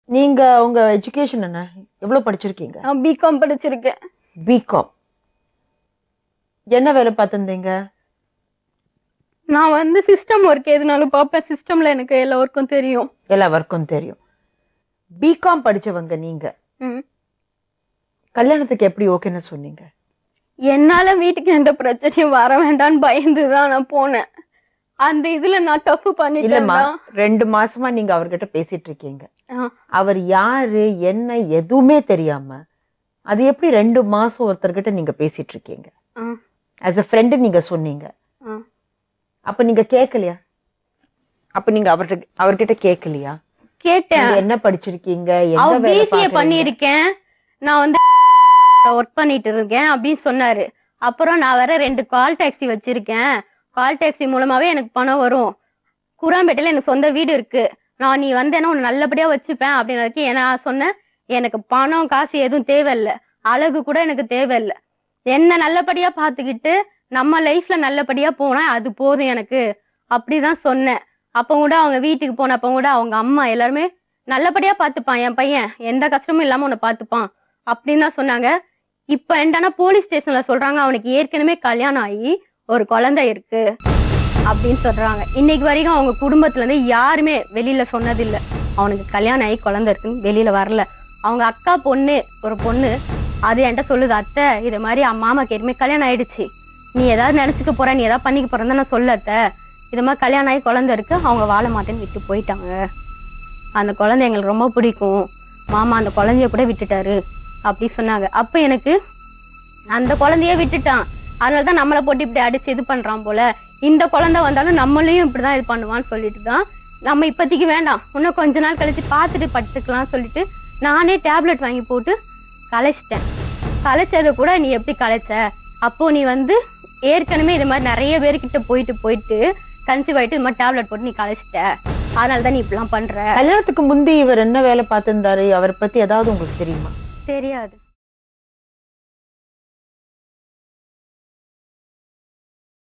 நீங்க உங்க எஜுகேஷன் என்ன? எவ்வளவு படிச்சிருக்கீங்க? நான் பிகாம் படிச்சிருக்கேன். பிகாம். என்ன வேலை பார்த்திருந்தீங்க? நான் சிஸ்டம் ஒர்க் எதுனாலும் பார்ப்பேன். சிஸ்டம்ல எனக்கு எல்லா ஒர்க்கும் தெரியும். எல்லா ஒர்க்கும் தெரியும். பிகாம் படிச்சவங்க நீங்க கல்யாணத்துக்கு எப்படி ஓகேன்னு சொன்னீங்க? என்னால வீட்டுக்கு எந்த பிரச்சனையும் வர வேண்டாம்னு பயந்துதான் நான் போனேன். அந்த இதுல நான் தப்பு பண்ணிட்டேன். 2 மாசமா நீங்க அவர்கிட்ட பேசிட்டு இருக்கீங்க. அவர் யாரு என்ன எதுவுமே தெரியாம அது எப்படி 2 மாசம் ஒருத்தர்கிட்ட நீங்க பேசிட்டு இருக்கீங்க? ஆஸ் a friend நீங்க சொன்னீங்க. அப்ப நீங்க கேட்கலையா? அப்ப நீங்க அவர்கிட்ட கேட்கலையா? கேட்டேன். என்ன படிச்சிருக்கீங்க? என்ன வேலை பிசிஏ பண்ணிருக்கேன், நான் ஒர்க் பண்ணிட்டு இருக்கேன் அப்படின்னு சொன்னாரு. அப்புறம் நான் வேற 2 கால் டாக்ஸி வச்சிருக்கேன், கால் டாக்ஸி மூலமாவே எனக்கு பணம் வரும், குராம்பேட்டையில எனக்கு சொந்த வீடு இருக்கு, நான் நீ வந்தேன்னா உன்னை நல்லபடியா வச்சுப்பேன் அப்படின்னு நான் சொன்னேன். எனக்கு பணம் காசு எதுவும் தேவையில்லை, அழகு கூட எனக்கு தேவையில்லை, என்ன நல்லபடியா பாத்துக்கிட்டு நம்ம லைஃப்ல நல்லபடியா போனா அது போதும் எனக்கு அப்படிதான் சொன்னேன். அப்ப கூட அவங்க வீட்டுக்கு போனப்ப கூட அவங்க அம்மா எல்லாருமே நல்லபடியா பாத்துப்பான், என் பையன் எந்த கஷ்டமும் இல்லாம உன்னை பாத்துப்பான் அப்படின்னு தான் சொன்னாங்க. இப்ப என்னன்னா போலீஸ் ஸ்டேஷன்ல சொல்றாங்க அவனுக்கு ஏற்கனவே கல்யாணம் ஆகி ஒரு குழந்தை இருக்கு அப்படின்னு சொல்றாங்க. இன்னைக்கு வரைக்கும் அவங்க குடும்பத்துல இருந்து யாருமே வெளியில சொன்னதில்லை அவனுக்கு கல்யாணம் ஆகி குழந்தை இருக்குன்னு வெளியில வரல. அவங்க அக்கா பொண்ணு ஒரு பொண்ணு அது என்கிட்ட சொல்லுது, அத்தை இது மாதிரி மாமாக்கு ஏற்கனவே கல்யாணம் ஆயிடுச்சு, நீ ஏதாவது நினைச்சுக்க போற, நீ ஏதாவது பண்ணிக்க போறேன்னு நான் சொல்ல அத்தை, இது மாதிரி கல்யாணம் ஆகி குழந்தை இருக்கு, அவங்க வாழ மாட்டேன்னு விட்டு போயிட்டாங்க, அந்த குழந்தை எங்களுக்கு ரொம்ப பிடிக்கும், மாமா அந்த குழந்தைய கூட விட்டுட்டாரு அப்படி சொன்னாங்க. அப்ப எனக்கு அந்த குழந்தைய விட்டுட்டான், அதனாலதான் நம்மளை போட்டு இப்படி அடிச்சு இது பண்றான் போல, இந்த குழந்தை வந்தாலும் நம்மளையும் இப்படிதான் இது பண்ணுவான்னு சொல்லிட்டு தான் நம்ம இப்போதைக்கு வேண்டாம், இன்னும் கொஞ்ச நாள் கழிச்சு பார்த்துட்டு படுத்துக்கலாம் சொல்லிட்டு நானே டேப்லெட் வாங்கி போட்டு கலைச்சிட்டேன். கலைச்சதை கூட நீ எப்படி கலைச்ச, அப்போ நீ ஏற்கனவே இது மாதிரி நிறைய பேர்கிட்ட போயிட்டு கன்சீவ் ஆயிட்டு இது மாதிரி டேப்லெட் போட்டு நீ கலைச்சிட்ட, அதனாலதான் நீ இப்படிலாம் பண்ற. கல்யாணத்துக்கு முந்தி இவர் என்ன வேலை பார்த்திருந்தாரு, அவரை பத்தி ஏதாவது உங்களுக்கு தெரியுமா? தெரியாது.